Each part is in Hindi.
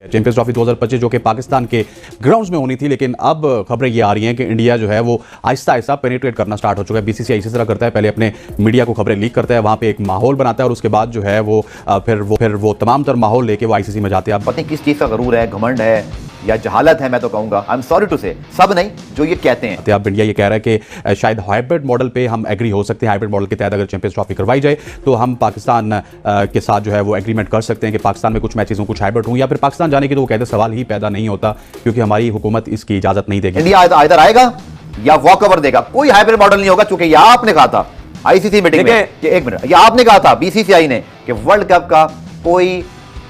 चैंपियंस ट्रॉफी 2025 जो कि पाकिस्तान के ग्राउंड्स में होनी थी, लेकिन अब खबरें ये आ रही हैं कि इंडिया जो है वो आहिस्ता आहिस्ता पेनिट्रेट करना स्टार्ट हो चुका है। बीसीसीआई इसी तरह करता है, पहले अपने मीडिया को खबरें लीक करता है, वहाँ पे एक माहौल बनाता है और उसके बाद जो है वो फिर वो तमाम तर माहौल लेके वो आईसीसी में जाते हैं। पता नहीं किस चीज़ का गरूर है, घमंड है या जहालत है, मैं तो कहूँगा आई एम सॉरी टू से, सब नहीं जो ये कहते हैं। अब इंडिया ये कह रहा है कि शायद हाइब्रिड मॉडल पे हम एग्री हो सकते हैं। हाइब्रिड मॉडल के तहत अगर चैंपियंस ट्रॉफी करवाई जाए तो हम पाकिस्तान के साथ जो है वो एग्रीमेंट कर सकते हैं कि पाकिस्तान में कुछ मैचेस हों, कुछ हाइब्रिड हों, या फिर पाकिस्तान जाने की तो वो कहते सवाल ही पैदा नहीं होता क्योंकि हमारी हुकूमत इसकी इजाजत नहीं देगी। इंडिया इधर आएगा या वॉक ओवर देगा, कोई हाइब्रिड मॉडल नहीं होगा, क्योंकि यह आपने कहा था आईसीसी मीटिंग में कि एक मिनट, यह आपने कहा था बीसीसीआई ने कि वर्ल्ड कप का कोई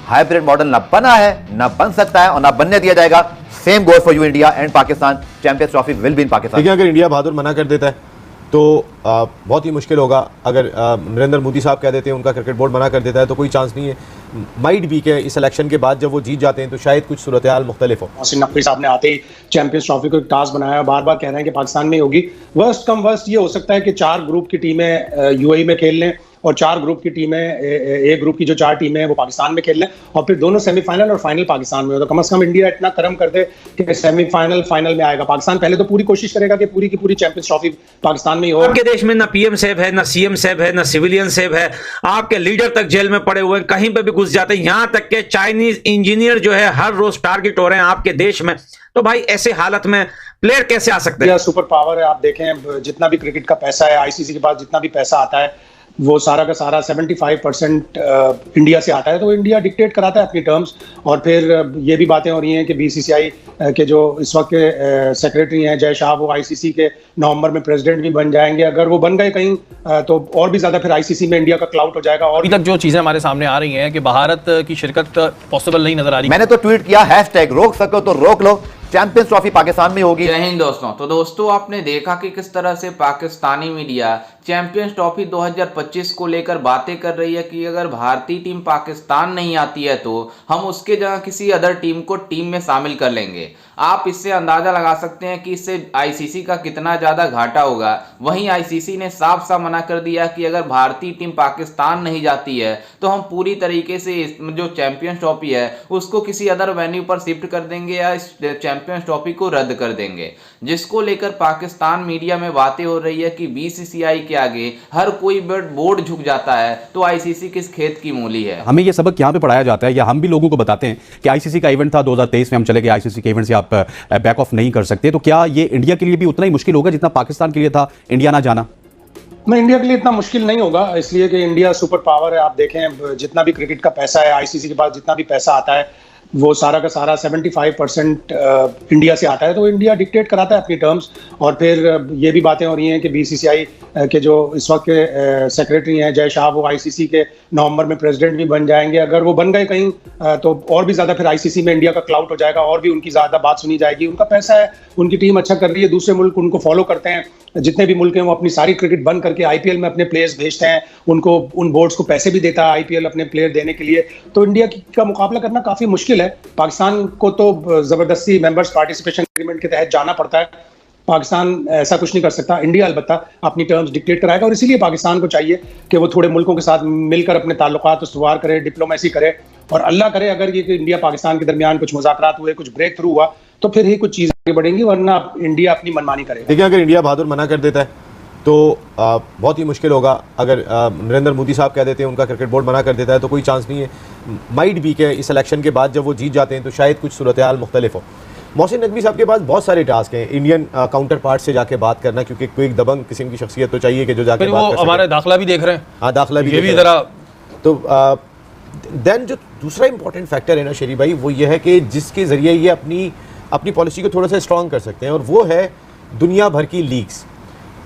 हाइब्रिड मॉडल ना बना है, ना बन सकता है और ना बनने दिया जाएगा। Same goes for you India and Pakistan, champions trophy will be in Pakistan. देखिए, अगर इंडिया बहादुर मना कर देता है तो बहुत ही मुश्किल होगा। अगर नरेंद्र मोदी साहब कह देते हैं, उनका क्रिकेट बोर्ड मना कर देता है तो कोई चांस नहीं है। माइट भी के इस इलेक्शन के बाद जब वो जीत जाते हैं तो शायद कुछ सूरत हाल मुख्तलिफ हो। मोहसिन नकवी साहब ने आते ही चैंपियंस ट्रॉफी को एक टास्क बनाया, बार बार कह रहे हैं कि पाकिस्तान में ही होगी। वर्स्ट कम वर्स्ट ये हो सकता है कि 4 ग्रुप की टीमें यूएई में खेल लें और 4 ग्रुप की टीमें, एक ग्रुप की जो 4 टीमें हैं वो पाकिस्तान में खेल लें और फिर दोनों सेमीफाइनल और फाइनल पाकिस्तान में हो। तो कम से कम इंडिया इतना कर्म कर दे कि सेमीफाइनल फाइनल में आएगा। पाकिस्तान पहले तो पूरी कोशिश करेगा कि पूरी की पूरी चैंपियंस ट्रॉफी पाकिस्तान में ही हो। आपके देश में ना पीएम साहब है, ना सीएम साहब है, ना सिविलियन साहब है, आपके लीडर तक जेल में पड़े हुए, कहीं पे भी घुस जाते हैं, यहां तक के चाइनीज इंजीनियर जो है हर रोज टारगेट हो रहे हैं आपके देश में। तो भाई ऐसे हालत में प्लेयर कैसे आ सकते हैं? सुपर पावर है, आप देखें जितना भी क्रिकेट का पैसा है, आईसीसी के पास जितना भी पैसा आता है वो सारा का सारा 75% इंडिया से आता है। तो इंडिया डिक्टेट कराता है अपनी टर्म्स। और फिर ये भी बातें हो रही हैं कि बीसीसीआई के जो इस वक्त के सेक्रेटरी हैं जय शाह, वो आईसीसी के नवंबर में प्रेसिडेंट भी बन जाएंगे। अगर वो बन गए कहीं तो और भी ज्यादा फिर आईसीसी में इंडिया का क्लाउड हो जाएगा। और अभी तक जो चीजें हमारे सामने आ रही हैं कि भारत की शिरकत पॉसिबल नहीं नजर आ रही। मैंने तो ट्वीट किया हैशटैग रोक सको तो रोक लो, चैंपियंस ट्रॉफी पाकिस्तान में होगी। जय हिंद दोस्तों। तो दोस्तों आपने देखा कि किस तरह से पाकिस्तानी मीडिया चैंपियंस ट्रॉफी 2025 को लेकर बातें कर रही है कि अगर भारतीय टीम पाकिस्तान नहीं आती है तो हम उसके जगह किसी अदर टीम को टीम में शामिल कर लेंगे। आप इससे अंदाजा लगा सकते हैं कि इससे आईसीसी का कितना ज्यादा घाटा होगा। वहीं आईसीसी ने साफ साफ मना कर दिया कि अगर भारतीय टीम पाकिस्तान नहीं जाती है तो हम पूरी तरीके से जो चैंपियंस ट्रॉफी है उसको किसी अदर वेन्यू पर शिफ्ट कर देंगे या इस चैंपियंस ट्रॉफी को रद्द कर देंगे। जिसको लेकर पाकिस्तान मीडिया में बातें हो रही है कि बीसीसीआई के आगे हर कोई बोर्ड झुक जाता है तो आईसीसी किस खेत की मूली है। हमें ये सबक यहाँ पे पढ़ाया जाता है या हम भी लोगों को बताते हैं कि आईसीसी का इवेंट था 2023 में, हम चले गए आईसीसी के इवेंट से आप बैक ऑफ नहीं कर सकते। तो क्या ये इंडिया के लिए भी उतना ही मुश्किल होगा जितना पाकिस्तान के लिए था इंडिया ना जाना? नहीं, इंडिया के लिए इतना मुश्किल नहीं होगा, इसलिए कि इंडिया सुपर पावर है। आप देखें जितना भी क्रिकेट का पैसा है, आईसीसी के पास जितना भी पैसा आता है वो सारा का सारा 75% इंडिया से आता है। तो इंडिया डिक्टेट कराता है अपनी टर्म्स। और फिर ये भी बातें हो रही हैं कि बीसीसीआई के जो इस वक्त के सेक्रेटरी हैं जय शाह, वो आईसीसी के नवंबर में प्रेसिडेंट भी बन जाएंगे। अगर वो बन गए कहीं तो और भी ज़्यादा फिर आईसीसी में इंडिया का क्लाउड हो जाएगा और भी उनकी ज़्यादा बात सुनी जाएगी। उनका पैसा है, उनकी टीम अच्छा कर रही है, दूसरे मुल्क उनको फॉलो करते हैं। जितने भी मुल्क हैं वो अपनी सारी क्रिकेट बंद करके आईपीएल में अपने प्लेयर्स भेजते हैं, उनको उन बोर्ड्स को पैसे भी देता है आईपीएल अपने प्लेयर देने के लिए। तो इंडिया का मुकाबला करना काफ़ी मुश्किल है। पाकिस्तान को तो ज़बरदस्ती मेंबर्स पार्टिसिपेशन एग्रीमेंट के तहत जाना पड़ता है। पाकिस्तान ऐसा कुछ नहीं कर सकता। इंडिया अलबत्ता अपनी टर्म्स डिक्टेट कराएगा और इसीलिए पाकिस्तान को चाहिए कि वो थोड़े मुल्कों के साथ मिलकर अपने ताल्लुकात सुधार करे, डिप्लोमेसी करे। और अल्लाह करे अगर ये इंडिया पाकिस्तान के दरमियान कुछ मुज़ाकरात हुए, कुछ ब्रेक थ्रू हुआ तो फिर ही कुछ चीज़ें आगे बढ़ेंगी, वरना इंडिया अपनी मनमानी करेगा। देखिए, अगर इंडिया बहादुर मना कर देता है तो बहुत ही मुश्किल होगा। अगर नरेंद्र मोदी साहब कह देते हैं, उनका क्रिकेट बोर्ड मना कर देता है तो कोई चांस नहीं है। माइट भी के इस इलेक्शन के बाद जब वो जीत जाते हैं तो शायद कुछ सूरत हाल मुख्तलिफ हो। मोहसिन नकवी साहब के पास बहुत सारे टास्क हैं। इंडियन काउंटर पार्ट से जाके बात करना, क्योंकि कोई एक दबंग किस्म की शख्सियत तो चाहिए कि जो जाके बात कर सके। हमारे दाखिला भी देख रहे हैं। हाँ, दाखिला भी ये भी जरा। तो देन जो दूसरा इंपॉर्टेंट फैक्टर है ना शरीफ भाई, वो ये है कि जिसके ज़रिए ये अपनी पॉलिसी को थोड़ा सा स्ट्रॉन्ग कर सकते हैं, और वो है दुनिया भर की लीग्स।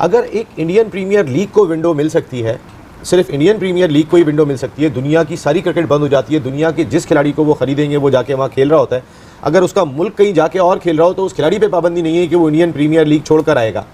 अगर एक इंडियन प्रीमियर लीग को विंडो मिल सकती है, सिर्फ इंडियन प्रीमियर लीग को ही विंडो मिल सकती है, दुनिया की सारी क्रिकेट बंद हो जाती है। दुनिया के जिस खिलाड़ी को वो खरीदेंगे वो जाके वहाँ खेल रहा होता है। अगर उसका मुल्क कहीं जाके और खेल रहा हो तो उस खिलाड़ी पे पाबंदी नहीं है कि वो इंडियन प्रीमियर लीग छोड़कर आएगा।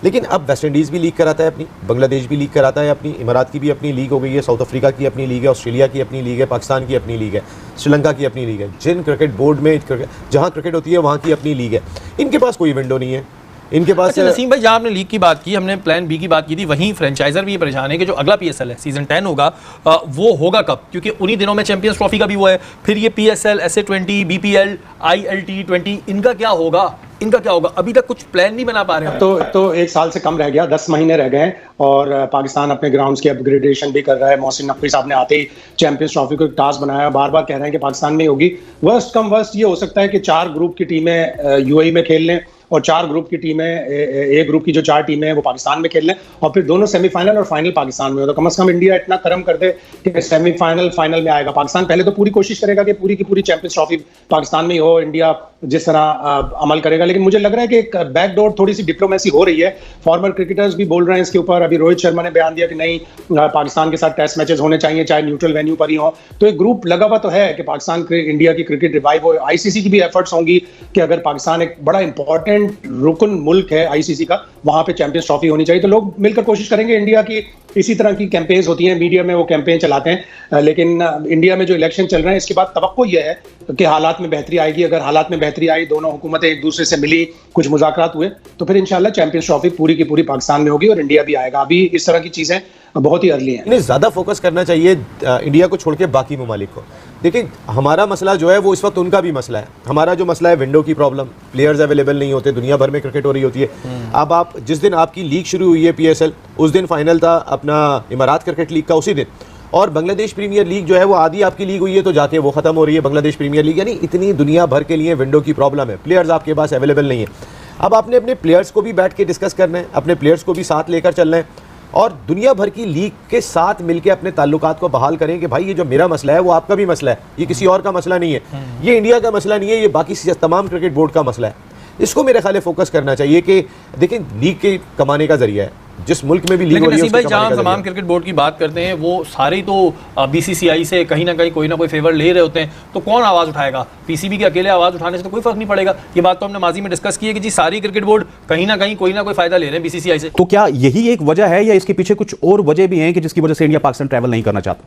लेकिन अब वेस्ट इंडीज़ भी लीग कराता है अपनी, बांग्लादेश भी लीग कराता है अपनी, इमारात की भी अपनी लीग हो गई है, साउथ अफ्रीका की अपनी लीग है, ऑस्ट्रेलिया की अपनी लीग है, पाकिस्तान की अपनी लीग है, श्रीलंका की अपनी लीग है। जिन क्रिकेट बोर्ड में जहाँ क्रिकेट होती है वहाँ की अपनी लीग है। इनके पास कोई विंडो नहीं है। इनके पास अच्छा नसीम भाई, जहाँ आपने लीग की बात की, हमने प्लान बी की बात की थी, वहीं फ्रेंचाइजर भी ये परेशान है कि जो अगला पीएसएल है सीजन 10 होगा, वो होगा कब? क्योंकि उन्हीं दिनों में चैंपियंस ट्रॉफी का भी वो है, फिर ये पीएसएल, SA20, BPL, ILT20, इनका क्या होगा? अभी तक कुछ प्लान नहीं बना पा रहे हैं। तो 1 साल से कम रह गया, 10 महीने रह गए हैं और पाकिस्तान अपने ग्राउंड्स की अपग्रेडेशन भी कर रहा है। मोहसिन नकवी साहब ने आते ही चैंपियंस ट्रॉफी को एक टास्क बनाया, बार बार कह रहे हैं कि पाकिस्तान में ही होगी। वर्स्ट कम वर्स्ट ये हो सकता है कि 4 ग्रुप की टीमें यूएई में खेल लें और 4 ग्रुप की टीमें, ए ग्रुप की जो 4 टीमें हैं वो पाकिस्तान में खेल लें और फिर दोनों सेमीफाइनल और फाइनल पाकिस्तान में हो। तो कम से कम इंडिया इतना कर्म कर दे कि सेमीफाइनल फाइनल में आएगा। पाकिस्तान पहले तो पूरी कोशिश करेगा कि पूरी की पूरी चैंपियंस ट्रॉफी पाकिस्तान में ही हो, इंडिया जिस तरह अमल करेगा। लेकिन मुझे लग रहा है कि एक बैकडोर थोड़ी सी डिप्लोमेसी हो रही है। फॉर्मर क्रिकेटर्स भी बोल रहे हैं इसके ऊपर। अभी रोहित शर्मा ने बयान दिया कि नहीं, पाकिस्तान के साथ टेस्ट मैचेस होने चाहिए चाहे न्यूट्रल वेन्यू पर ही हो। तो एक ग्रुप लगा हुआ तो है कि पाकिस्तान इंडिया की क्रिकेट रिवाइव हो। आईसीसी की भी एफर्ट्स होंगी कि अगर पाकिस्तान एक बड़ा इंपॉर्टेंट रुकन मुल्क है आईसीसी का, वहां पे चैंपियंस ट्रॉफी होनी चाहिए। तो लोग मिलकर कोशिश करेंगे। इंडिया की इसी तरह की कैंपेन्स होती हैं, मीडिया में वो कैंपेन चलाते हैं। लेकिन इंडिया में जो इलेक्शन चल रहे हैं इसके बाद तवक्को यह है कि हालात में बेहतरी आएगी। अगर हालात में बेहतरी आई, दोनों हुकूमतें एक दूसरे से मिली, कुछ मुज़ाकरात हुए, तो फिर इंशाल्लाह चैंपियंस ट्रॉफी पूरी की पूरी पाकिस्तान में होगी और इंडिया भी आएगा। अभी इस तरह की चीजें बहुत ही अर्ली हैं। इन्हें ज़्यादा फोकस करना चाहिए इंडिया को छोड़ के बाकी ममालिक को। देखिए, हमारा मसला जो है वो इस वक्त उनका भी मसला है। हमारा जो मसला है विंडो की प्रॉब्लम, प्लेयर्स अवेलेबल नहीं होते, दुनिया भर में क्रिकेट हो रही होती है। अब आप जिस दिन आपकी लीग शुरू हुई है PSL, उस दिन फाइनल था अपना इमारात क्रिकेट लीग का उसी दिन, और बांग्लादेश प्रीमियर लीग जो है वो आधी आपकी लीग हुई है तो जाके वो खत्म हो रही है बांग्लादेश प्रीमियर लीग। यानी इतनी दुनिया भर के लिए विंडो की प्रॉब्लम है, प्लेयर्स आपके पास अवेलेबल नहीं है। अब आपने अपने प्लेयर्स को भी बैठ के डिस्कस करना है, अपने प्लेयर्स को भी साथ लेकर चलना है और दुनिया भर की लीग के साथ मिलकर अपने ताल्लुकात को बहाल करें कि भाई ये जो मेरा मसला है वो आपका भी मसला है, ये किसी और का मसला नहीं है, ये इंडिया का मसला नहीं है, ये बाकी तमाम क्रिकेट बोर्ड का मसला है। इसको मेरे ख्याल फोकस करना चाहिए कि देखिए लीग के कमाने का जरिया है, जिस मुल्क में भी लीग हो रही है भाई, जहाँ तमाम क्रिकेट बोर्ड की बात करते हैं वो सारे ही तो BCCI से कहीं ना कहीं कोई ना कोई फेवर ले रहे होते हैं, तो कौन आवाज़ उठाएगा? PCB के अकेले आवाज़ उठाने से तो कोई फर्क नहीं पड़ेगा। ये बात तो हमने माजी में डिस्कस की है कि जी सारी क्रिकेट बोर्ड कहीं ना कहीं कोई ना कोई फायदा ले रहे हैं BCCI से। तो क्या यही एक वजह है या इसके पीछे कुछ और वजह भी हैं कि जिसकी वजह से इंडिया पाकिस्तान ट्रैवल नहीं करना चाहता?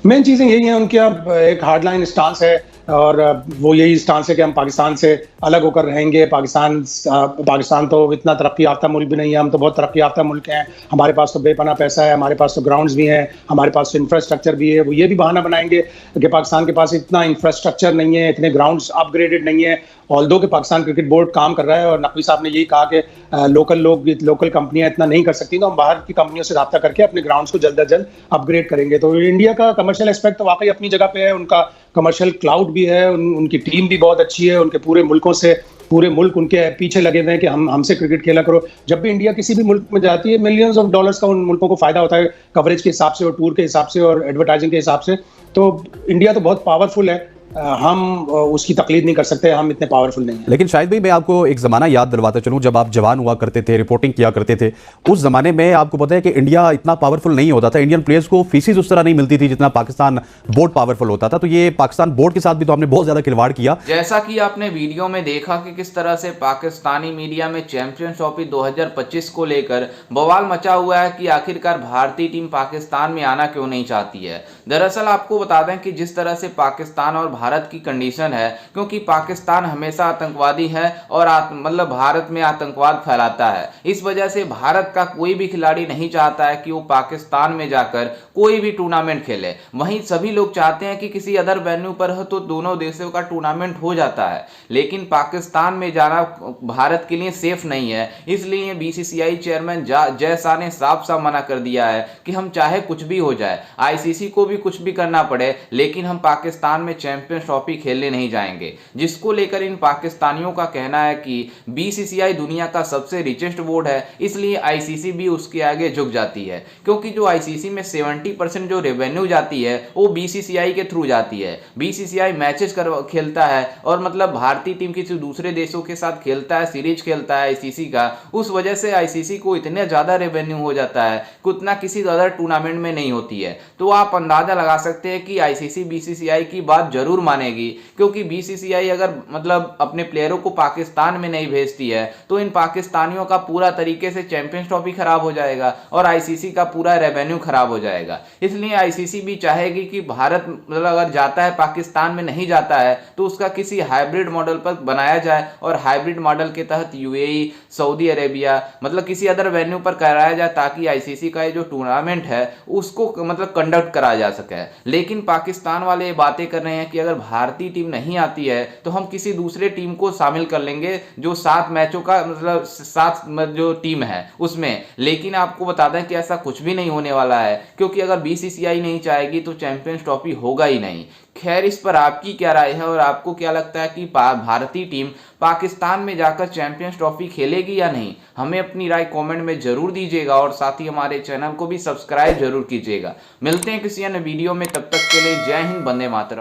मेन चीजें यही हैं, उनकी अब एक हार्डलाइन स्टांस है और वो यही स्टांस है कि हम पाकिस्तान से अलग होकर रहेंगे। पाकिस्तान तो इतना तरक्की याफ्ता मुल्क भी नहीं है, हम तो बहुत तरक्की याफ्ता मुल्क हैं, हमारे पास तो बेपनाह पैसा है, हमारे पास तो ग्राउंड्स भी हैं, हमारे पास तो इंफ्रास्ट्रक्चर भी है। वो ये भी बहाना बनाएंगे कि पाकिस्तान के पास इतना इंफ्रास्ट्रक्चर नहीं है, इतने ग्राउंड्स अपग्रेडेड नहीं है। ऑल्दो कि पाकिस्तान क्रिकेट बोर्ड काम कर रहा है और नकवी साहब ने यही कहा कि लोकल कंपनियां इतना नहीं कर सकती, तो हम बाहर की कंपनियों से रब्ता करके अपने ग्राउंड्स को जल्द अज जल्द अपग्रेड करेंगे। तो इंडिया का कमर्शियल एस्पेक्ट तो वाकई अपनी जगह पे है, उनका कमर्शियल क्लाउड भी है, उनकी टीम भी बहुत अच्छी है, उनके पूरे मुल्कों से पूरे मुल्क उनके पीछे लगे हुए हैं कि हमसे क्रिकेट खेला करो। जब भी इंडिया किसी भी मुल्क में जाती है, मिलियंस ऑफ डॉलर्स का उन मुल्कों को फायदा होता है कवरेज के हिसाब से और टूर के हिसाब से और एडवर्टाइजिंग के हिसाब से। तो इंडिया तो बहुत पावरफुल है, हम उसकी तकलीद नहीं कर सकते, हम इतने पावरफुल नहीं हैं। लेकिन शायद भाई मैं आपको एक ज़माना याद दिलवाता चलूं, जब आप जवान हुआ करते थे, रिपोर्टिंग किया करते थे, उस ज़माने में आपको पता है कि इंडिया इतना पावरफुल नहीं होता था, इंडियन प्लेयर्स को फीसिस उस तरह नहीं मिलती थी जितना पाकिस्तान बोर्ड पावरफुल होता था। तो ये पाकिस्तान बोर्ड के साथ भी तो आपने बहुत ज़्यादा खिलवाड़ किया। जैसा कि आपने वीडियो में देखा कि किस तरह से पाकिस्तानी मीडिया में चैंपियंस ट्रॉफी 2025 को लेकर बवाल मचा हुआ है कि आखिरकार भारतीय टीम पाकिस्तान में आना क्यों नहीं चाहती है। दरअसल आपको बता दें कि जिस तरह से पाकिस्तान और भारत की कंडीशन है, क्योंकि पाकिस्तान हमेशा आतंकवादी है और मतलब भारत में आतंकवाद फैलाता है, इस वजह से भारत का कोई भी खिलाड़ी नहीं चाहता है कि वो पाकिस्तान में जाकर कोई भी टूर्नामेंट खेले। वहीं सभी लोग चाहते हैं कि किसी अदर वेन्यू पर हो तो दोनों देशों का टूर्नामेंट हो जाता है, लेकिन पाकिस्तान में जाना भारत के लिए सेफ नहीं है। इसलिए BCCI चेयरमैन जय शाह ने साफ साफ मना कर दिया है कि हम चाहे कुछ भी हो जाए, ICC को भी कुछ भी करना पड़े, लेकिन हम पाकिस्तान में चैंपियंस ट्रॉफी खेलने नहीं जाएंगे। जिसको लेकर इन पाकिस्तानियों का कहना है कि BCCI दुनिया का सबसे रिचेस्ट बोर्ड है, इसलिए ICC भी उसके आगे झुक जाती है, क्योंकि जो ICC में 70% जो रेवेन्यू जाती है वो BCCI के थ्रू जाती है। BCCI मैचेस खेलता है और मतलब भारतीय टीम किसी दूसरे देशों के साथ खेलता है, सीरीज खेलता है ICC का, उस वजह से ICC को इतने ज्यादा रेवेन्यू हो जाता है कि उतना किसी अदर टूर्नामेंट में नहीं होती है। तो आप अंदाजा अंदाजा लगा सकते हैं कि आईसीसी बीसीसीआई की बात जरूर मानेगी, क्योंकि बीसीसीआई अगर मतलब अपने प्लेयरों को पाकिस्तान में नहीं भेजती है तो इन पाकिस्तानियों का पूरा तरीके से चैंपियंस ट्रॉफी खराब हो जाएगा और आईसीसी का पूरा रेवेन्यू खराब हो जाएगा। इसलिए आईसीसी भी चाहेगी कि भारत मतलब अगर जाता है पाकिस्तान में नहीं जाता है तो उसका किसी हाइब्रिड मॉडल पर बनाया जाए और हाइब्रिड मॉडल के तहत यूएई, सऊदी अरेबिया मतलब किसी अदर वेन्यू पर कराया जाए, ताकि आईसीसी का ये जो टूर्नामेंट है उसको मतलब कंडक्ट करा जा सके। लेकिन पाकिस्तान वाले ये बातें कर रहे हैं कि अगर भारतीय टीम नहीं आती है तो हम किसी दूसरे टीम को शामिल कर लेंगे जो 7 मैचों का मतलब 7 जो टीम है उसमें। लेकिन आपको बता दें कि ऐसा कुछ भी नहीं होने वाला है, क्योंकि अगर बीसीसीआई नहीं चाहेगी तो चैंपियंस ट्रॉफी होगा ही नहीं। खैर, इस पर आपकी क्या राय है और आपको क्या लगता है कि भारतीय टीम पाकिस्तान में जाकर चैंपियंस ट्रॉफी खेलेगी या नहीं? हमें अपनी राय कमेंट में जरूर दीजिएगा और साथ ही हमारे चैनल को भी सब्सक्राइब जरूर कीजिएगा। मिलते हैं किसी अन्य वीडियो में, तब तक के लिए जय हिंद, वंदे मातरम।